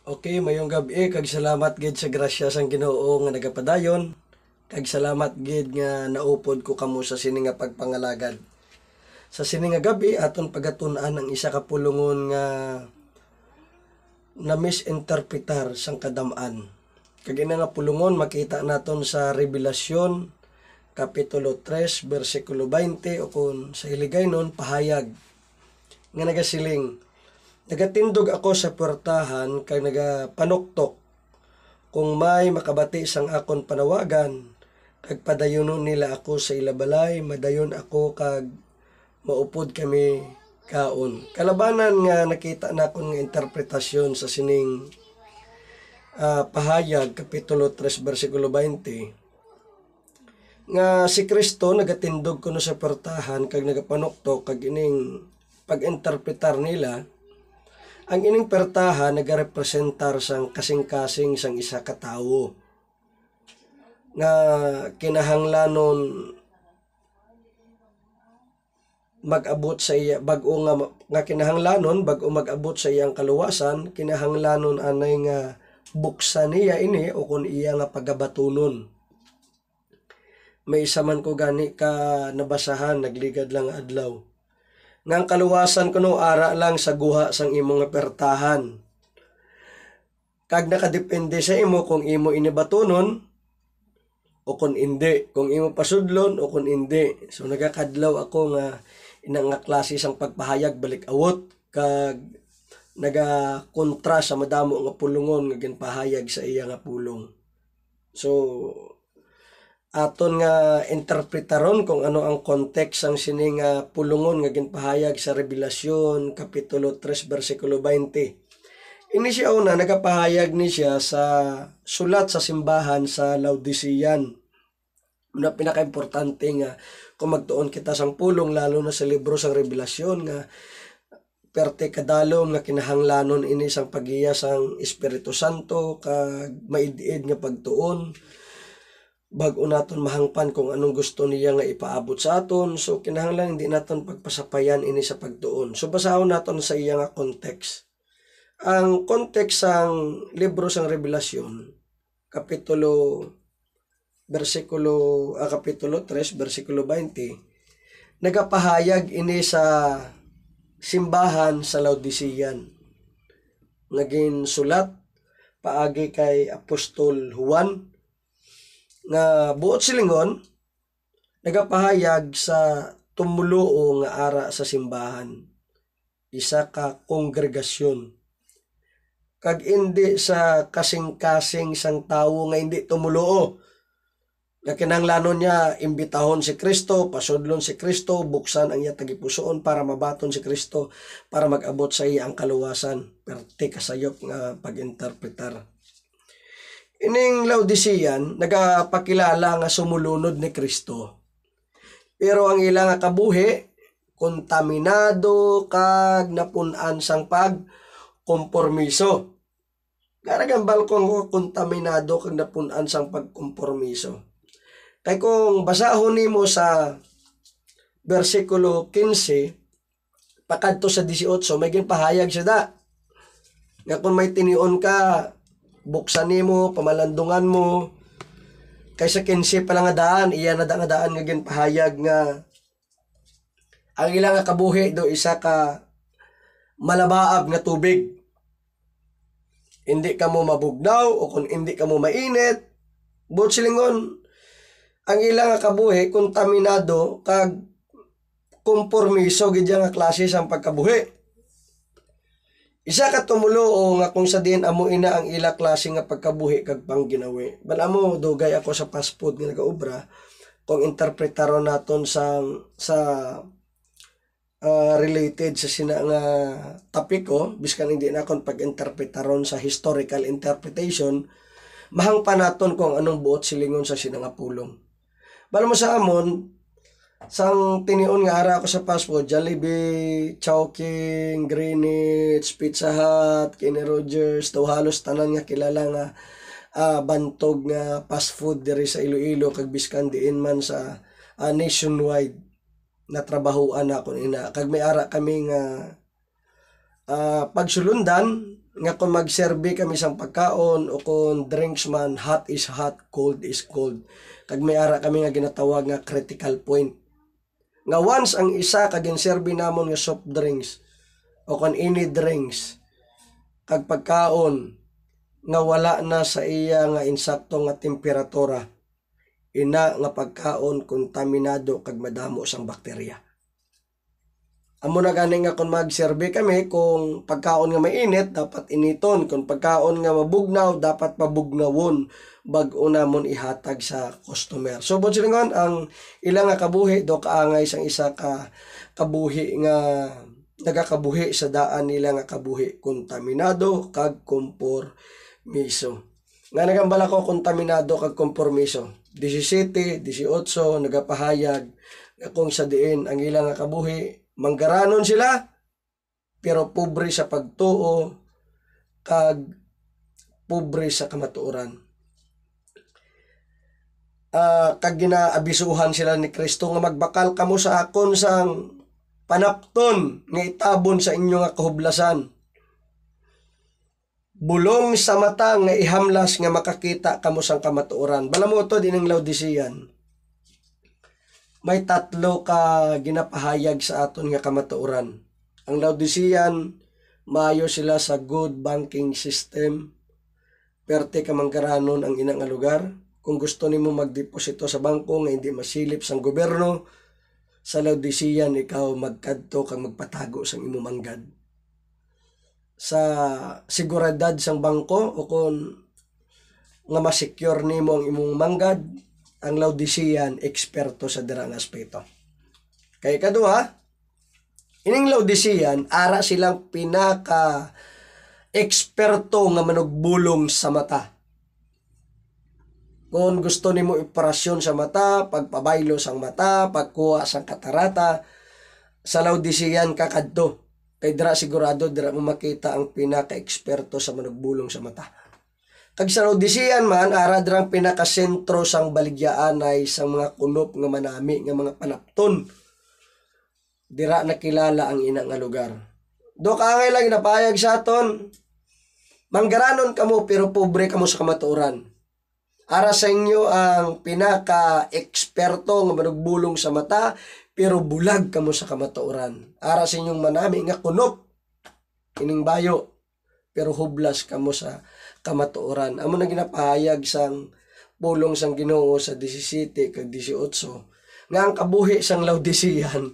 Okay, mayong gabi kag salamat gid sa grasya sang Ginoo nga nagapadayon. Kag salamat gid nga naupod ko kamo sa sini nga pagpangalagad. Sa sini nga gabi aton pagatun-an ang isa ka pulungon nga na misinterpretar sang kadam-an. Kag ina nga pulungon makita naton sa Revelasyon Kapitulo 3 bersikulo 20 o kung sa hiligaynon pahayag nga nagasiling, nagatindog ako sa puwertahan kay nagapanuktok kung may makabati sang akon panawagan kag padayonon nila ako sa ilabalay, madayon ako kag maupod kami kaon. Kalabanan nga nakita nakon nga interpretasyon sa sining pahayag Kapitulo 3 bersikulo 20 nga si Kristo nagatindog kuno sa puwertahan kag nagapanuktok kag ining pag-interpretar nila. Ang ining pertahan nagarepresentar sang kasing-kasing sang isa ka tawo nga kinahanglanon mag-abot sa iya bag-o nga kinahanglanon bag-o mag-abot sa iyang kaluwasan, kinahanglanon anay nga buksan niya ini o kun iya nga pagabatunon. May isa man ko gani ka nabasahan nagligad lang adlaw ngang kaluwasan kuno ara lang sa guha sang imo nga pertahan. Kag nakadepende sa imo kung imo inibatunon o kung hindi, kung imo pasudlon o kung hindi. So nagakadlaw ako nga inang nga klase sang pagpahayag balik awot kag nagakontra sa madamo nga pulungon nga ginpahayag sa iya nga pulong. So aton nga interpretaron kung ano ang context ang sining pulungon nga ginpahayag sa Revelasyon Kapitulo 3 bersikulo 20. Ini siya una nagapahayag ni siya sa sulat sa simbahan sa Laodicean. Una pinaka-importante nga kung magtuon kita sang pulong lalo na sa libro sang Revelasyon nga perte kadalom nga kinahanglanon ini sang pagiya sang Espiritu Santo kag maidiid nga pagtuon bag-o naton mahangpan kung anong gusto niya nga ipaabot sa aton. So kinahanglan hindi naton pagpasapayan ini sa pagtuon. So basahon naton sa iya nga context. Ang context sang libro sang Revelasyon Kapitulo 3 bersikulo 20 nagapahayag ini sa simbahan sa Laodicean. Naging sulat paagi kay Apostol Juan nga buot silingon nagapahayag sa tumuluo nga ara sa simbahan, isa ka kongregasyon. Kag hindi sa kasing-kasing sang tawo nga hindi tumuluo. Nga kinahanglanon niya imbitahon si Kristo, pasudlon si Kristo, buksan ang iya tagipusoon para mabaton si Kristo para mag-abot sa iya ang kaluwasan. Perte kasayop nga pag-interpretar. Ining Laodicean nagapakilala nga sumulunod ni Kristo. Pero ang ila nga kabuhi kontaminado kag napun-an sang pagkompormiso. Garagambal kung kontaminado kag napun-an sang pagkompormiso. Kay kung basahon nimo sa bersikulo 15 pakadto sa 18 may ginpahayag siya da. Nga kung may tinion ka buksan nimo, pamalandungan mo, kaysa 15 pa lang nga daan, iya na nga daan nga ginpahayag nga ang ilang nga kabuhi do isa ka malabaab nga tubig. Hindi ka mo mabugnaw o kung hindi ka mo mainit, buot silingon, ang ilang nga kabuhi kontaminado kag kompormiso gid nga klase sang pagkabuhi. Isa ka tumulo nga kung sa din amo ina ang ila klase nga pagkabuhi kag pangginawi. Bala mo dugay ako sa fast food nga nagaobra kung interpretaron naton sa related sa sina nga topiko biskan hindi na kon pag-interpretaron sa historical interpretation mahangpa naton kung anong buot silingon sa sina nga pulong. Bala mo sa amon sang tinion nga ara ako sa fast food, Jollibee, Chowking, Greenwich, Pizza Hut, Kenny Rogers, daw halos tanan nga kilala nga bantog nga fast food diri sa Iloilo kag biskan diin man sa nationwide na trabahoan ako ina. Kag may ara kami nga pagsulundan nga kung magserbi kami sang pagkaon o kung drinks man, hot is hot, cold is cold. Kag may ara kami nga ginatawag nga critical point. Nga once ang isa kag serbi namon nga soft drinks o kung any drinks kag pagkaon nga wala na sa iya nga insakto nga temperatura, ina nga pagkaon kontaminado kag madamo sang bakterya. Amo na gani nga kung magserbi kami, kung pagkaon nga mainit dapat initon, kung pagkaon nga mabugnaw dapat mabugnawon bag-o namon ihatag sa customer. So bud silingon ang ilang nga kabuhi do kaangay sang isa ka kabuhi nga nagakabuhi sa daan nila nga kabuhi kontaminado kag kompormiso. Nga nagambala ko kontaminado kag kompormiso. 17, 18 nagapahayag nga kung sa diin ang ilang nga kabuhi manggaranon sila pero pobre sa pagtuo kag pobre sa kamatuoran. Kag ginaabisuhan sila ni Kristo nga magbakal kamo sa akon sang panapton nga itabon sa inyo nga kahublasan. Bulong sa mata nga ihamlas nga makakita kamo sang kamatuoran. Bala mo to din ang Laodicean. May 3 ka ginapahayag sa aton nga kamatuoran. Ang Laodicean, maayo sila sa good banking system. Perte ka manggaranon ang inang nga lugar. Kung gusto nimo magdeposito sa bangko nga hindi masilip sang gobyerno, sa Laodicean ikaw magkadto kang magpatago sang imo manggad. Sa seguridad sang bangko o kung nga ma-secure nimo ang imong manggad, ang Laodicean eksperto sa dirang aspeto. Kay kaduha, ining Laodicean ara silang pinaka eksperto nga manugbulong sa mata. Kung gusto nimo operasyon sa mata, pagpabaylo sang mata, pagkuha sang katarata, sa Laodicean kakadto. Kay dira sigurado dira mo makita ang pinaka-eksperto sa manugbulong sa mata. Kag sa Laodicean man, ara dirang pinakasentro sang baligyaan ay sa mga kunop nga manami nga mga panapton. Dira nakilala ang ina nga lugar. Do kaangay lang napayag sa aton. Manggaranon kamo pero pobre kamo sa kamatuoran. Ara sa inyo ang pinaka-eksperto nga manugbulong sa mata pero bulag kamo sa kamatuoran. Ara sa inyong manami nga kunop ining bayo pero hublas kamo sa kamatuoran. Amo na ginapahayag sang pulong sang Ginoo sa 17 kag 18 nga ang kabuhi sang Laodicean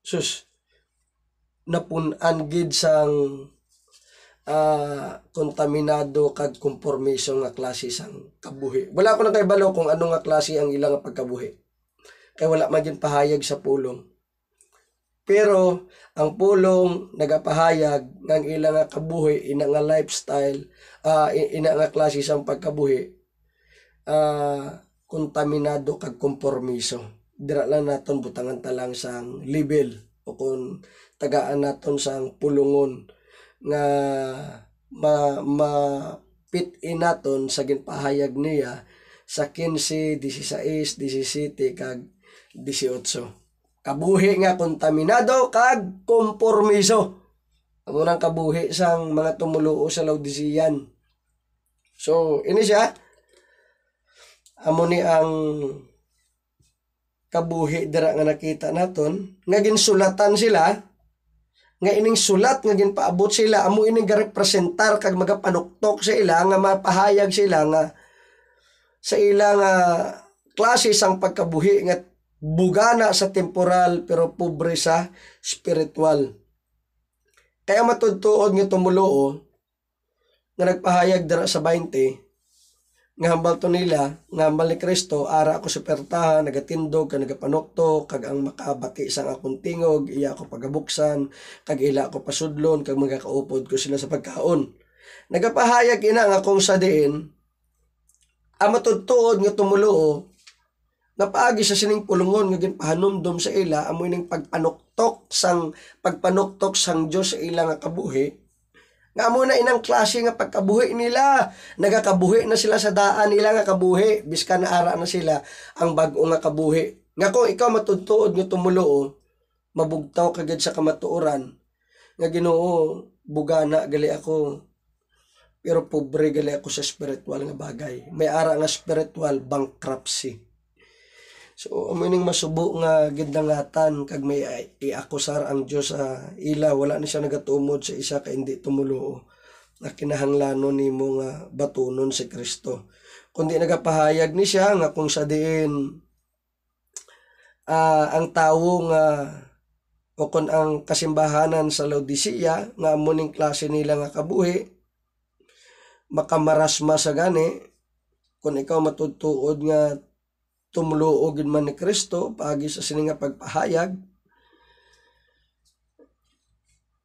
sus napun-an gid sang kontaminado kag kompormiso nga klase sang kabuhi. Wala ko na kay balo kung ano nga klase ang ilang pagkabuhi. Kay wala man din pahayag sa pulong. Pero ang pulong nagapahayag ng ilang nga kabuhi, ina nga lifestyle, ina nga klase sang pagkabuhi, kontaminado kag kompormiso. Dira lang naton butangan talang sang libel o kung tagaan naton sang pulungon nga fit in naton sa ginpahayag niya sa 15, 16, 17 kag 18. Kabuhi nga kontaminado kag kompormiso. Amo nang kabuhi sang mga tumuluo sa Laodicean. So ini siya. Amo ni ang kabuhi dira nga nakita naton nga ginsulatan sila nga ining sulat nga ginpaabot sila amo ining garepresentar kag magapanuktok sa ila nga mapahayag sila nga sa ilang klase sang pagkabuhi nga bugana sa temporal pero pobre sa spiritual. Kaya matudtuod nga tumuluo nga nagpahayag dira sa 20 nga hambal to nila nga hambal ni Kristo ara ako supertahan nagatindog kag nagapanukto kag ang makabati sang akong tingog iya ako pagabuksan kag ila ako pasudlon kag magakaupod ko sila sa pagkaon. Nagapahayag ina nga kung sa diin ang matudtuod nga tumuluo napaagi sa sining pulungon nga ginpahanumdom sa ila amoy ning pagpanuktok sang Dios sa ila nga kabuhi nga amo na inang klase nga pagkabuhi nila nagakabuhi na sila sa daan nila nga kabuhi biska na ara na sila ang bag-o nga kabuhi nga kung ikaw matudtuod nga tumuluo mabugtaw kagad sa kamatuoran nga Ginoo bugana gali ako, pero pobre gali ako sa spiritual nga bagay. May ara nga spiritual bankruptcy. So amining masubo nga gidangatan kag may iakusar ang Dios sa ila, wala ni siya nagatumod sa isa ka hindi tumulo na kinahanglanon nimo nga batunon si Kristo. Kundi nagapahayag ni siya nga kung sa diin ang tawo nga o kung ang kasimbahanan sa Laodicea nga amuning klase nila nga kabuhi makamarasma sa gani, kung ikaw matutuod nga tumluo gid man ni Kristo paagi sa sini nga pagpahayag,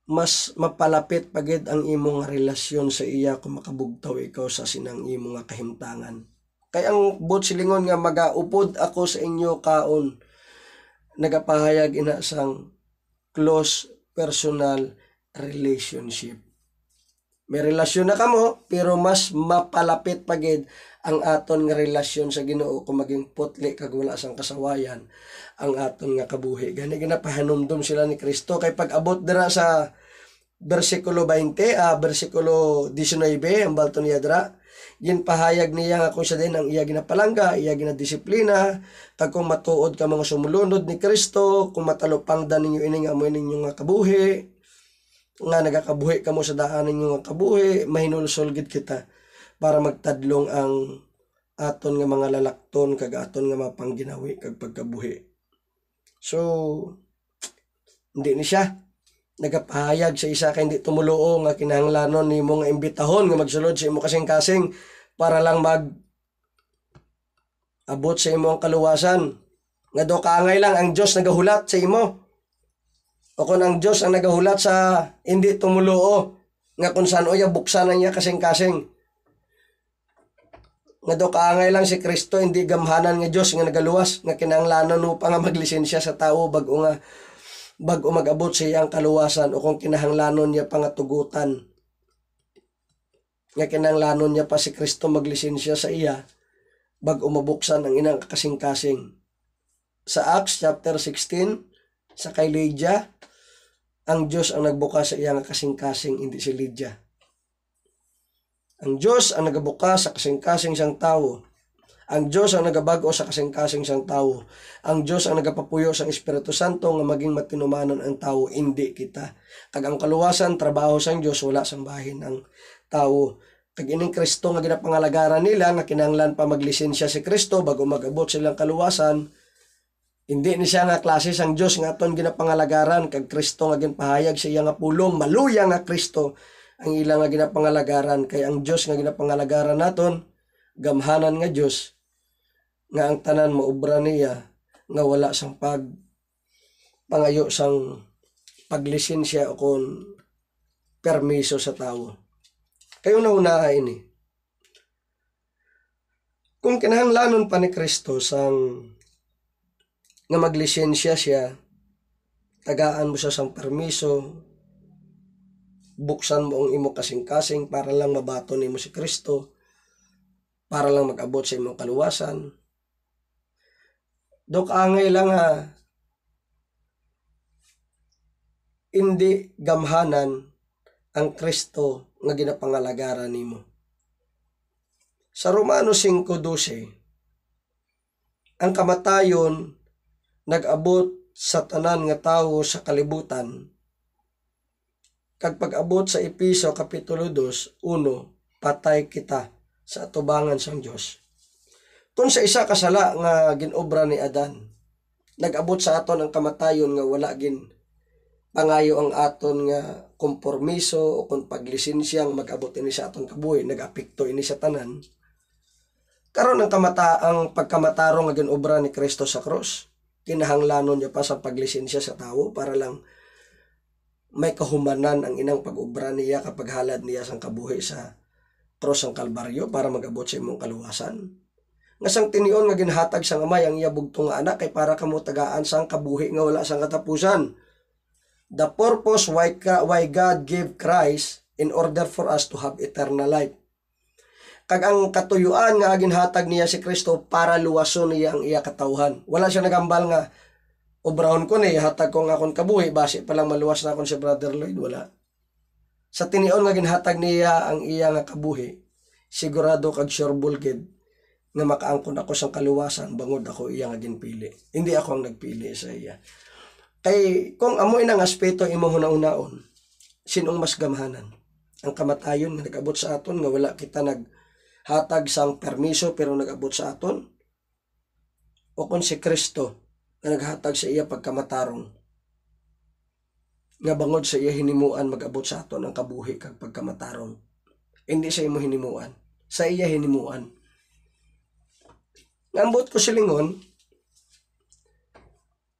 mas mapalapit pagid ang imong relasyon sa iya kung makabugtaw ikaw sa sinang imong nga kahimtangan. Kay ang bot silingon nga magaupod ako sa inyo kaon, nagapahayag ina sang close personal relationship. May relasyon na kamo, pero mas mapalapit pagid ang aton nga relasyon sa Ginoo kung maging putli kag wala sang kasawayan ang aton nga kabuhi. Gani ginapahanumdum sila ni Kristo kay pag-abot dira sa bersikulo 20, bersikulo 19 ang balton niya dira, ginpahayag niya nga kung siya din ang iya ginapalangga, iya ginadisiplina, kag kung matuod ka mga sumulunod ni Kristo, kung matalupangdan ninyo ini nga amoy ninyo nga kabuhi, nga nagakabuhi kamo sa daan ninyo nga kabuhi, mahinulsol gid kita para magtadlong ang aton nga mga lalakton kag aton nga mapangginawi kag pagkabuhi. So hindi ni siya nagapahayag sa isa ka hindi tumuluo nga kinahanglanon nimo nga imbitahon nga magsulod sa imo kasing-kasing para lang abot sa imo ang kaluwasan. Nga do kaangay lang ang Dios nagahulat sa imo. O kung ang Dios ang nagahulat sa hindi tumuluo nga kung saan oya buksan na niya kasing-kasing. Nga do kaangay lang si Kristo hindi gamhanan nga Dios nga nagaluwas nga kinahanglanon mo pa nga maglisensya sa tao bago mag-abot sa iyang kaluwasan o kung kinahanglanon niya pangatugutan nga kinahanglanon niya pa si Kristo maglisensya sa iya bago mabuksan ang inang kasing-kasing. Sa Acts chapter 16 sa kay Lydia, ang Diyos ang nagbukas sa iyang kasing-kasing, hindi si Lydia. Ang Diyos ang nagabukas sa kasing-kasing siyang tao. Ang Diyos ang nagabago sa kasing-kasing siyang tao. Ang Diyos ang nagapapuyo sa Espiritu Santo nga maging matinumanon ang tao, hindi kita. Kag ang kaluwasan, trabaho sang Diyos, wala sang bahin ang tao. Kag ining Kristo nga ginapangalagaran nila, nga kinahanglan pa maglisensya si Kristo bago mag-abot silang kaluwasan, hindi ni siya nga klase sang Diyos nga aton ginapangalagaran, kag Kristo nga ginpahayag sa iya nga pulong, maluya nga Kristo ang ilang nga ginapangalagaran. Kay ang Diyos nga ginapangalagaran naton, gamhanan nga Diyos, nga ang tanan maubra niya, nga wala sang pangayo sang paglisensya o kung permiso sa tao. Kayo nauna ini. Kung kinahanglanon pa ni Kristo sang nga maglisensya siya, tagaan mo siya sang permiso, buksan mo ang imo kasing-kasing para lang mabato nimo si Kristo, para lang mag-abot sa imong kaluwasan. Dok angay lang hindi gamhanan ang Kristo nga ginapangalagaran nimo. Sa Romano 5:12, ang kamatayon nag-abot sa tanan nga tawo sa kalibutan. Kag pag-abot sa Epeso kapitulo 2:1, patay kita sa atubangan sang Dios. Kung sa isa kasala nga ginobra ni Adan, nag-abot sa aton ang kamatayon nga wala gin pangayo ang aton nga kompormiso o kung paglisensyang mag-abot ini sa aton kabuhi, nag-apekto ini sa tanan. Karon ang pagkamatarong nga ginobra ni Kristo sa cross, kinahanglanon niya pa sa paglisensya sa tao para lang may kahumanan ang inang pag-obra niya kapag halad niya sang kabuhi sa cross ang Kalbaryo para mag-abot sa imong kaluwasan. Nga sang tinion nga ginhatag sang Amay ang iya bugtong nga anak kay para kamo tagaan sang kabuhi nga wala sang katapusan. The purpose why God gave Christ in order for us to have eternal life. Kag ang katuyuan nga ginhatag niya si Kristo para luwason niya ang iya katawhan. Wala siya nagambal nga obrahon ko ni hatag ko nga akon kabuhi base pa lang maluwas na akon si Brother Lloyd, wala. sa tinion nga ginhatag niya ang iya nga kabuhi, sigurado kag sure bulgid nga makaangkon ako sa kaluwasan bangod ako iya nga ginpili. Hindi ako ang nagpili sa iya. Kay kung amoy nang aspeto imo hunaon, sinong mas gamhanan? Ang kamatayon nga nag-abot sa aton nga wala kita naghatag sang permiso pero nag-abot sa aton? O kung si Kristo na naghatag sa iya pagkamatarong nga bangod sa iya hinimuan mag-abot sa aton ang kabuhi kag pagkamatarong. Hindi sa imo hinimuan, sa iya hinimuan. Ngambot ko silingon,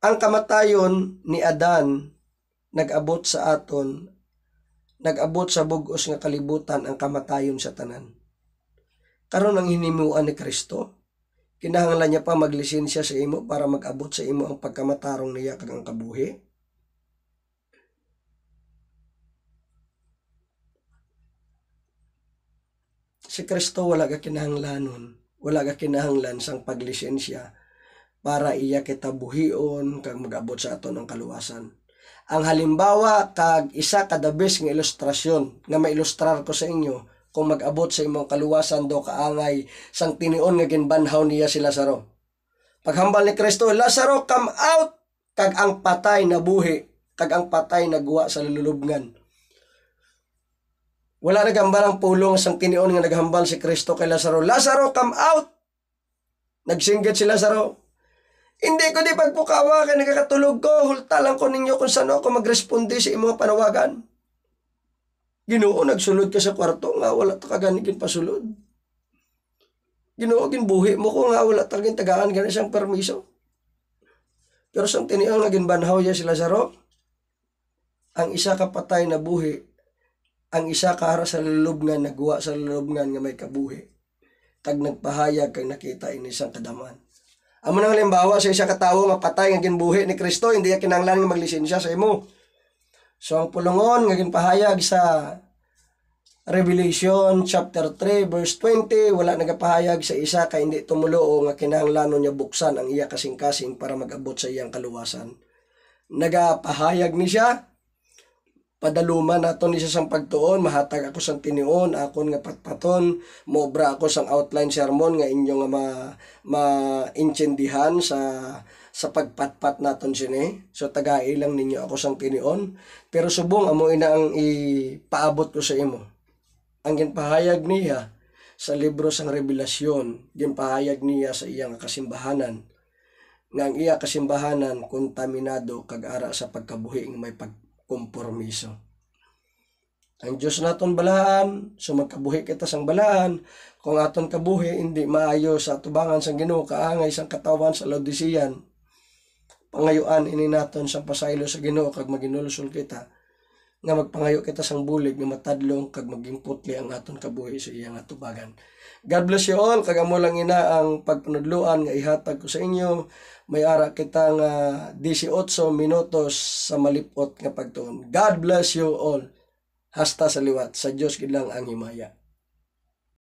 ang kamatayon ni Adan nag-abot sa aton, nag-abot sa bugos nga kalibutan ang kamatayon sa tanan. Karon ang hinimuan ni Kristo, kinahanglan niya pa maglisensya sa imo para mag-abot sa imo ang pagkamatarong niya kag ang kabuhi. Si Kristo wala ka kinahanglanon, wala ka kinahanglan sang paglisensya para iya kita buhion kag mag-abot sa aton ang kaluwasan. Ang halimbawa kag isa ka the best nga ilustrasyon nga mailustrar ko sa inyo kung mag-abot sa imong kaluwasan do kaangay sang tinion nga ginbanhaw niya si Lazaro. Paghambal ni Kristo, Lazaro, come out! Kag ang patay na buhi, kag ang patay nagwa sa lulubngan. Wala nagambal ang pulong sang tinion nga naghambal si Kristo kay Lazaro, Lazaro, come out! Nagsinggit si Lazaro, hindi ko di pagpukawa kay nakakatulog ko, hulta lang ko ninyo kung saan ako magresponde sa imong panawagan. Ginoo, nagsulod ka sa kwarto nga wala ta kaganigin pasulod. Ginoo, ginbuhi mo ko nga wala ta tagaan gani siyang permiso. Pero sang tiniang nga ginbanhaw niya si Lazaro, ang isa ka patay na buhi, ang isa ka hara sa lulubngan, nagwa sa lulubngan nga may kabuhi. Tag nagpahayag kag nakita ini isang kadaman. Amo nang halimbawa sa isa ka tawo nga patay nga ginbuhi ni Kristo, hindi ya kinahanglan nga maglisensya sa imo. So ang pulungon nga ginpahayag sa Revelation chapter 3 verse 20, wala nagapahayag sa isa ka hindi tumulo nga kinahanglanon niya buksan ang iya kasing-kasing para mag-abot sa iyang kaluwasan. Nagapahayag ni siya, padaluman nato ni siya sang pagtuon, mahatag ako sang tinion, akon nga patpaton, moobra ako sang outline sermon nga inyo nga ma-intindihan sa pagpatpat naton sini. So tagai lang ninyo ako sang tinion, pero subong amo ina ang ipaabot ko sa imo. Ang ginpahayag niya sa libro sang Revelasyon, ginpahayag niya sa iyang kasimbahanan nga ang iya kasimbahanan kontaminado kag ara sa pagkabuhi nga may pagkompormiso. Ang Diyos naton balaan, so magkabuhi kita sang balaan, kung aton kabuhi hindi maayo sa tubangan sang Ginoo kaangay sang katawan sa Laodicean, pangayuan ini naton sang pasaylo sa Ginoo kag maginulsol kita nga magpangayo kita sang bulig nga matadlong kag maging putli ang aton kabuhi sa iyang atubagan. God bless you all. Kag amo lang ina ang pagpanudloan nga ihatag ko sa inyo. May ara kita nga 18 minutos sa malipot nga pagtuon. God bless you all. Hasta sa liwat. Sa Dios gid lang ang himaya.